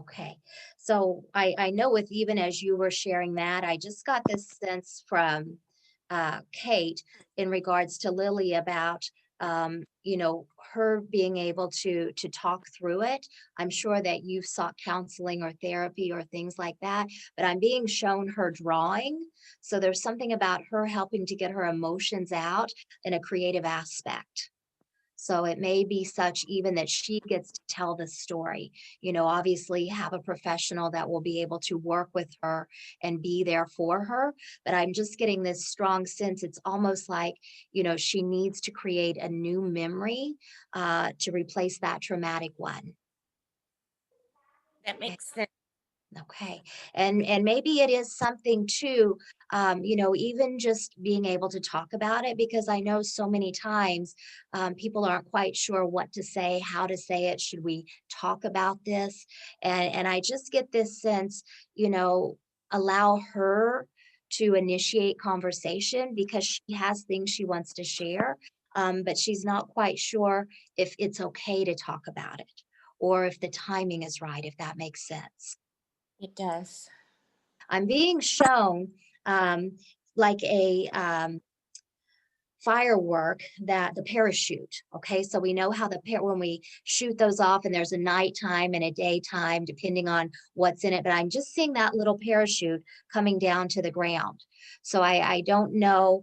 Okay. So I know, with even as you were sharing that, I just got this sense from Kate in regards to Lily about, her being able to talk through it. I'm sure that you've sought counseling or therapy or things like that, but I'm being shown her drawing. So there's something about her helping to get her emotions out in a creative aspect. So it may be such even that she gets to tell the story, obviously have a professional that will be able to work with her and be there for her. But I'm just getting this strong sense. It's almost like, she needs to create a new memory to replace that traumatic one. That makes sense. Okay. And maybe it is something too, even just being able to talk about it, because I know so many times people aren't quite sure what to say, how to say it. Should we talk about this? And I just get this sense, allow her to initiate conversation because she has things she wants to share, but she's not quite sure if it's okay to talk about it or if the timing is right, if that makes sense. It does. I'm being shown like a firework, that the parachute. Okay, so we know how when we shoot those off, and there's a nighttime and a daytime depending on what's in it, but I'm just seeing that little parachute coming down to the ground. So I don't know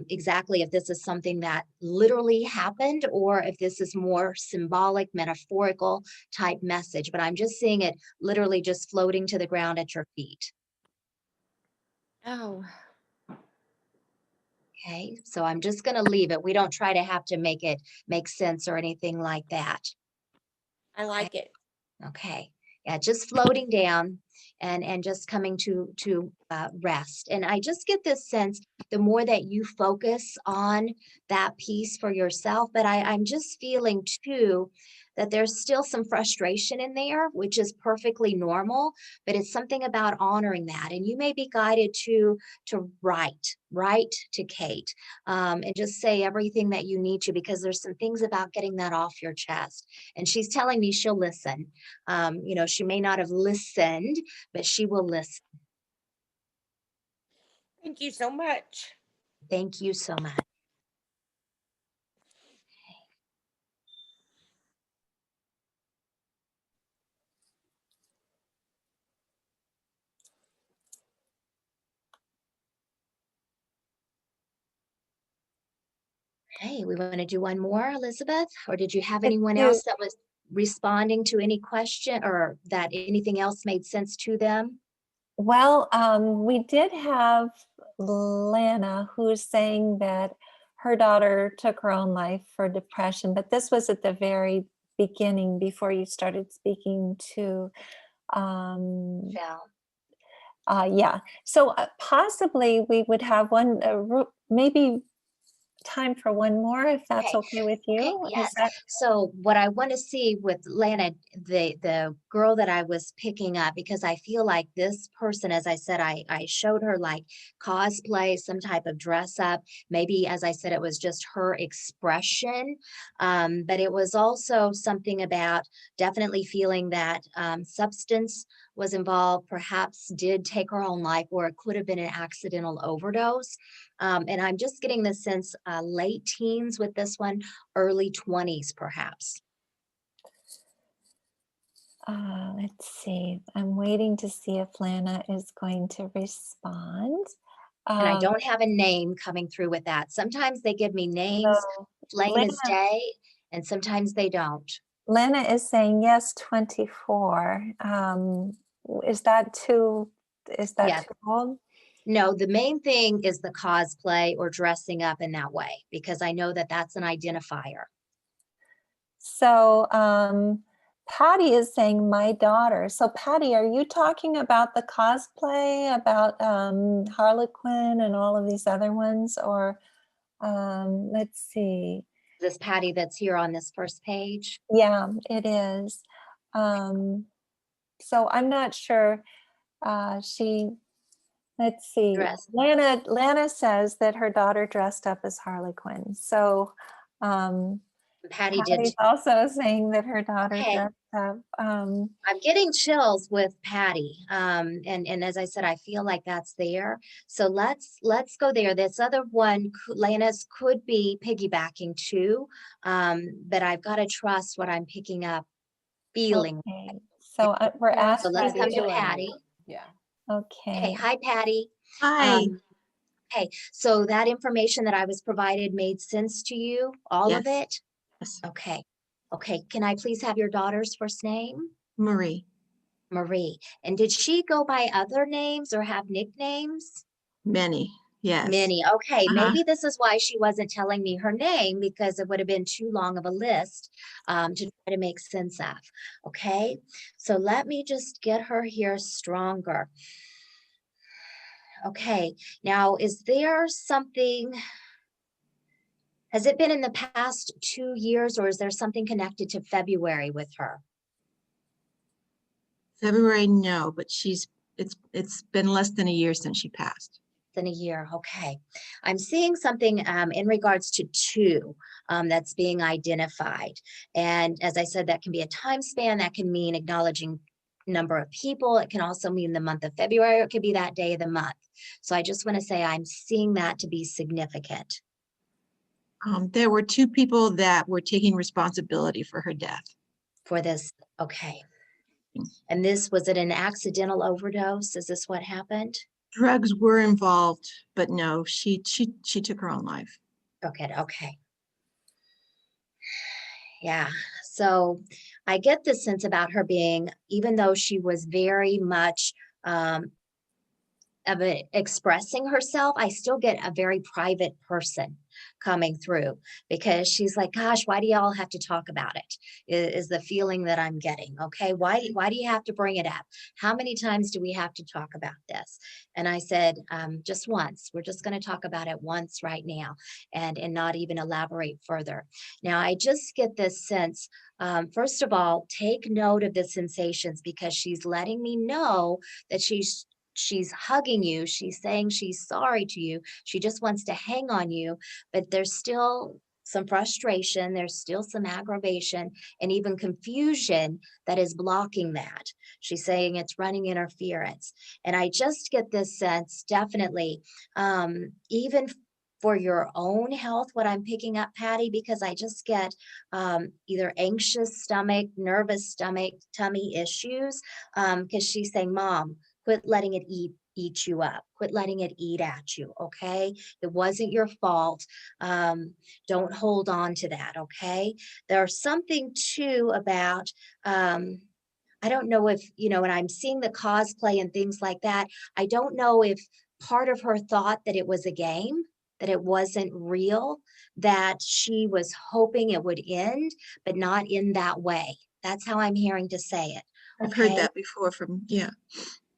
exactly if this is something that literally happened or if this is more symbolic, metaphorical type message, but I'm just seeing it literally just floating to the ground at your feet. Oh, Okay, so I'm just going to leave it. We don't try to have to make it make sense or anything like that. I like it. Okay, yeah, just floating down and just coming to rest. And I just get this sense, the more that you focus on that piece for yourself, but I'm just feeling too that there's still some frustration in there, which is perfectly normal, but it's something about honoring that. And you may be guided to write to Kate, and just say everything that you need to, because there's some things about getting that off your chest. And she's telling me she'll listen. She may not have listened, but she will listen. Thank you so much. Thank you so much. Okay, we want to do one more, Elizabeth, or did you have Let's anyone do- else that was responding to any question or that anything else made sense to them? Well, we did have Lana who's saying that her daughter took her own life for depression, but this was at the very beginning before you started speaking to, Yeah. yeah. So possibly we would have one, maybe time for one more, if that's Okay. okay with Okay, you. Is yes. that So what I want to see with Lana, the girl that I was picking up, because I feel like this person, as I said, I showed her like cosplay, some type of dress up. Maybe, as I said, it was just her expression. But it was also something about definitely feeling that substance was involved, perhaps did take her own life, or it could have been an accidental overdose. And I'm just getting the sense late teens with this one, early 20s perhaps. let's see. I'm waiting to see if Lana is going to respond. And I Um, don't have a name coming through with that. Sometimes they give me names so plain as Lana, day, and sometimes they don't. Lana is saying yes, 24. Is that too, is that Yeah. too old? No, the main thing is the cosplay or dressing up in that way, because I know that that's an identifier. So Patty is saying my daughter. So Patty, are you talking about the cosplay, about Harlequin and all of these other ones? Or let's see. This Patty that's here on this first page. Yeah, it is. So I'm not sure. Let's see. Dress. Lana says that her daughter dressed up as Harley Quinn. So Patty did Patty's too. also saying that her daughter Okay. dressed up. I'm getting chills with Patty. And as I said, I feel like that's there. So let's go there. This other one, Lana's could be piggybacking too. But I've got to trust what I'm picking up, feeling. Okay. So we're Yeah, So asking let's come you. to Patty. Yeah. Okay, Okay. hi Patty. Hi. Okay, so that information that I was provided made sense to you, all of Yes. it? Yes. Okay. Okay, can I please have your daughter's first name? Marie. Marie. And did she go by other names or have nicknames? Many. Yes. Many. Okay, Uh-huh. maybe this is why she wasn't telling me her name, because it would have been too long of a list to try to make sense of. Okay, so let me just get her here stronger. Okay, now is there something, has it been in the past 2 years, or is there something connected to February with her? February, no, but it's been less than a year since she passed. Than a year. Okay. I'm seeing something in regards to 2 that's being identified. And as I said, that can be a time span, that can mean acknowledging number of people. It can also mean the month of February. It could be that day of the month. So I just want to say I'm seeing that to be significant. There were 2 people that were taking responsibility for her death. For this. Okay. And this, was it an accidental overdose? Is this what happened? Drugs were involved, but no, she took her own life. Okay. Okay. Yeah. So I get the sense about her being, even though she was very much of it expressing herself, I still get a very private person coming through, because she's like, gosh, why do y'all have to talk about it? Is the feeling that I'm getting. Okay, why do you have to bring it up? How many times do we have to talk about this? And I said, just once. We're just going to talk about it once right now, and not even elaborate further. Now I just get this sense, first of all, take note of the sensations, because she's letting me know that she's hugging you. She's saying she's sorry to you. She just wants to hang on you, but there's still some frustration. There's still some aggravation and even confusion that is blocking that. She's saying it's running interference. And I just get this sense, definitely, even for your own health, what I'm picking up, Patty, because I just get either anxious stomach, nervous stomach, tummy issues, because she's saying, Mom, quit letting it eat eat you up. Quit letting it eat at you, okay? It wasn't your fault. Don't hold on to that, okay? There's something too about, I don't know if, when I'm seeing the cosplay and things like that, I don't know if part of her thought that it was a game, that it wasn't real, that she was hoping it would end, but not in that way. That's how I'm hearing to say it. I've heard Okay. that before from, yeah.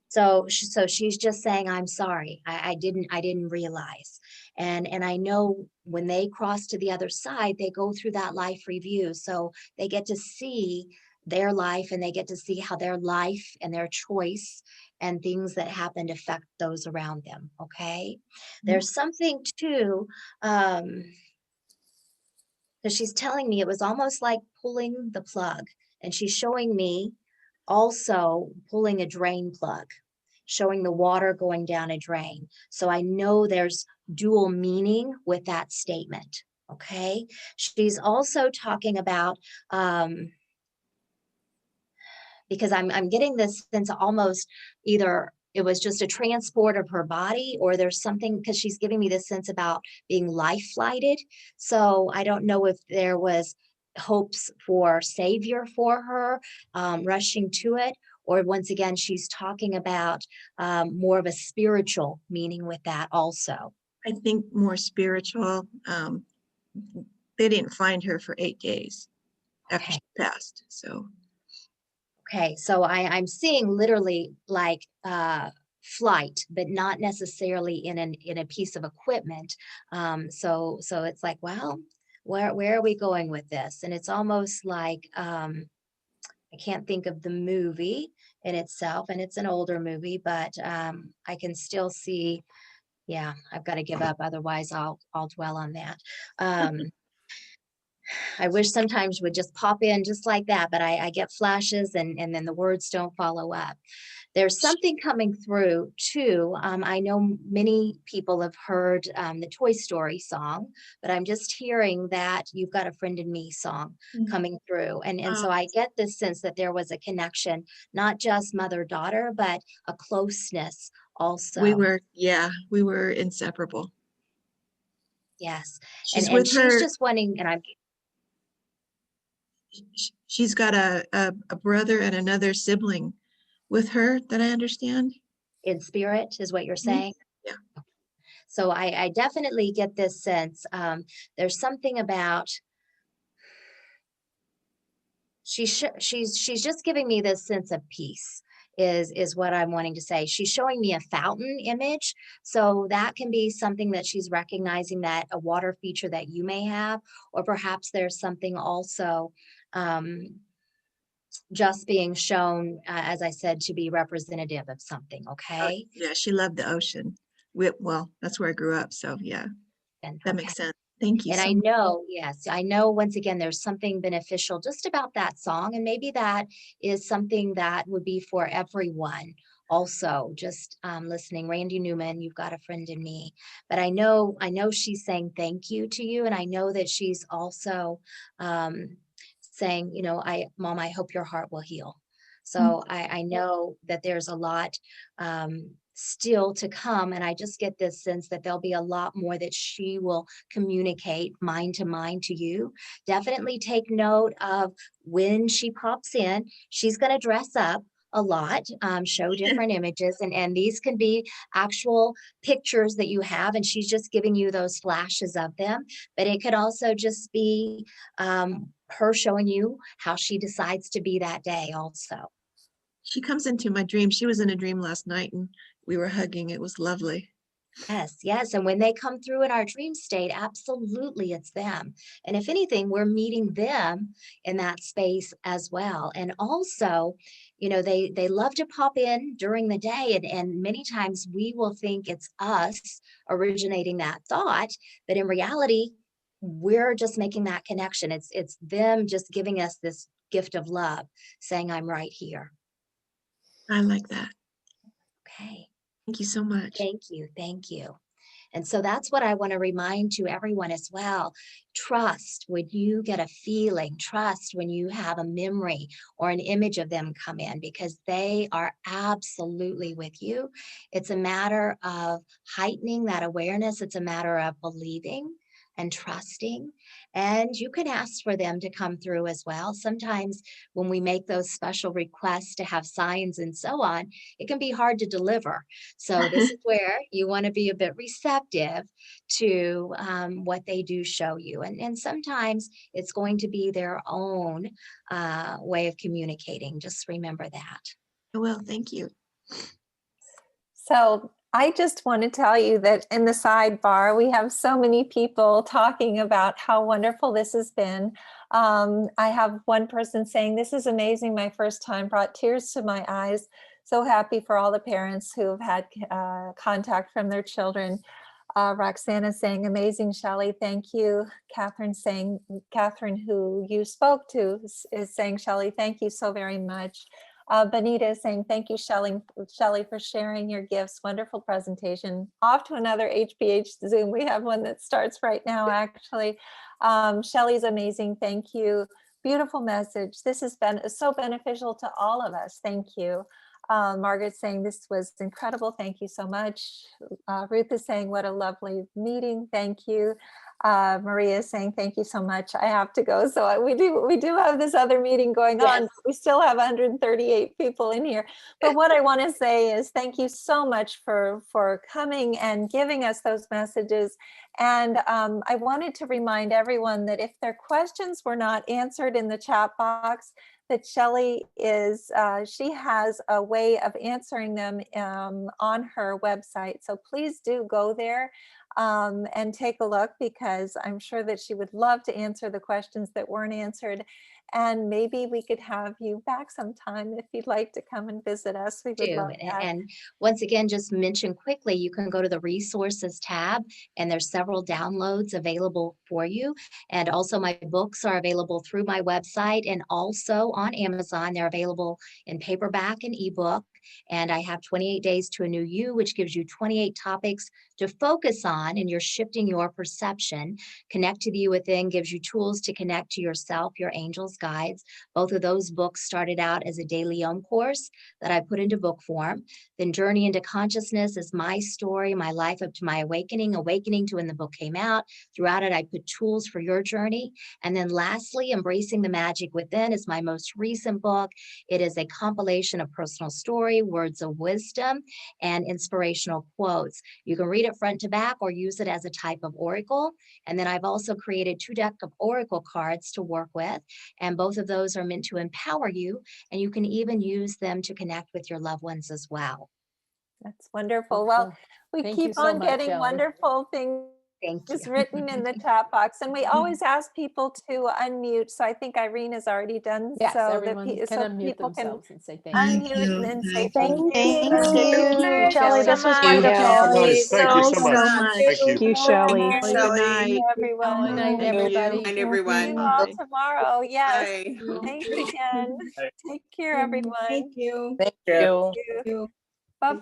So she's just saying, I'm sorry. I didn't realize. And I know when they cross to the other side, they go through that life review. So they get to see their life, and they get to see how their life and their choice and things that happened affect those around them. Okay. There's something too, because she's telling me it was almost like pulling the plug, and she's showing me also pulling a drain plug, showing the water going down a drain. So I know there's dual meaning with that statement. Okay. She's also talking about, because I'm getting this sense almost either it was just a transport of her body, or there's something, because she's giving me this sense about being life flighted. So I don't know if there was hopes for savior for her, rushing to it, or once again, she's talking about more of a spiritual meaning with that also. I think more spiritual. They didn't find her for 8 days after Okay. she passed. So Okay, so I'm seeing literally like flight, but not necessarily in a piece of equipment. So it's like, well, where are we going with this? And it's almost like I can't think of the movie in itself, and it's an older movie, but I can still see. Yeah, I've got to give up, otherwise I'll dwell on that. I wish sometimes would just pop in just like that, but I get flashes, and then the words don't follow up. There's something coming through too. I know many people have heard the Toy Story song, but I'm just hearing that You've Got a Friend in Me song coming through. And so I get this sense that there was a connection, not just mother-daughter, but a closeness also. we were inseparable. Yes. She's And with she's her. just wanting, and She's got a brother and another sibling with her that I understand. in spirit is what you're saying. Yeah. So I definitely get this sense. There's something about she's just giving me this sense of peace is what I'm wanting to say. She's showing me a fountain image. So that can be something that she's recognizing, that a water feature that you may have, or perhaps there's something also just being shown, as I said, to be representative of something. Okay. Yeah, she loved the ocean. Well, that's where I grew up. So yeah, that makes sense. Thank you And so I much. know, yes, I know once again, there's something beneficial just about that song. And maybe that is something that would be for everyone also, just listening. Randy Newman, You've Got a Friend in Me. But I know she's saying thank you to you. And I know that she's also saying, Mom, I hope your heart will heal. So I know that there's a lot still to come. And I just get this sense that there'll be a lot more that she will communicate mind to mind to you. Definitely take note of when she pops in. She's going to dress up a lot, show different images, and these can be actual pictures that you have, and she's just giving you those flashes of them. But it could also just be her showing you how she decides to be that day also. She comes into my dream. She was in a dream last night and we were hugging. It was lovely. Yes. And when they come through in our dream state, absolutely it's them. And if anything, we're meeting them in that space as well. And also, they love to pop in during the day. And many times we will think it's us originating that thought, but in reality, we're just making that connection. It's them just giving us this gift of love, saying, I'm right here. I like that. Okay. Thank you so much. Thank you. And so that's what I want to remind to everyone as well. Trust when you get a feeling, trust when you have a memory or an image of them come in, because they are absolutely with you. It's a matter of heightening that awareness. It's a matter of believing and trusting. And you can ask for them to come through as well. Sometimes when we make those special requests to have signs and so on, it can be hard to deliver. So this is where you want to be a bit receptive to what they do show you. And sometimes it's going to be their own way of communicating. Just remember that. Well, thank you. So I just want to tell you that in the sidebar, we have so many people talking about how wonderful this has been. I have one person saying, "This is amazing. My first time brought tears to my eyes. So happy for all the parents who have had contact from their children." Roxana saying, "Amazing, Shelly. Thank you." Catherine saying, Catherine, who you spoke to, is saying, "Shelly, thank you so very much." Benita is saying, "Thank you, Shelly, for sharing your gifts. Wonderful presentation." Off to another HPH Zoom. We have one that starts right now, actually. Shelly's amazing. Thank you. Beautiful message. This has been so beneficial to all of us. Thank you. Margaret saying, "This was incredible. Thank you so much." Ruth is saying, "What a lovely meeting. Thank you." Maria is saying, "Thank you so much. I have to go." So we do have this other meeting going on. Yes. We still have 138 people in here. But what I want to say is thank you so much for coming and giving us those messages. And I wanted to remind everyone that if their questions were not answered in the chat box, that Shelly is, she has a way of answering them on her website. So please do go there and take a look, because I'm sure that she would love to answer the questions that weren't answered. And maybe we could have you back sometime if you'd like to come and visit us. We would Do. love that. And once again, just mention quickly, you can go to the resources tab and there's several downloads available for you. And also my books are available through my website and also on Amazon. They're available in paperback and ebook. And I have 28 Days to a New You, which gives you 28 topics to focus on, and you're shifting your perception. Connect to the You Within gives you tools to connect to yourself, your angels, guides. Both of those books started out as a daily course that I put into book form. Then Journey into Consciousness is my story, my life up to my awakening to when the book came out. Throughout it, I put tools for your journey. And then lastly, Embracing the Magic Within is my most recent book. It is a compilation of personal story, words of wisdom, and inspirational quotes. You can read it front to back or use it as a type of oracle. And then I've also created 2 decks of oracle cards to work with. And both of those are meant to empower you. And you can even use them to connect with your loved ones as well. That's wonderful. Well, Wonderful. we Thank you keep so on much, getting Shelley. wonderful things Thank you. written in the chat box, and we always ask people to unmute. So I think Irene has already done Yes, so everyone can so unmute people can themselves and say thank you. unmute and then say Thank thank you. you. Thank you, Shelley. This was Thank you. wonderful. Thank you so much. Thank you. Thank you, Shelley. Good Good night. Everyone. night, Thank you. everybody. And See everyone. you all tomorrow. Yes. Bye. Thanks again. Take care, everyone. Thank you. Bye-bye.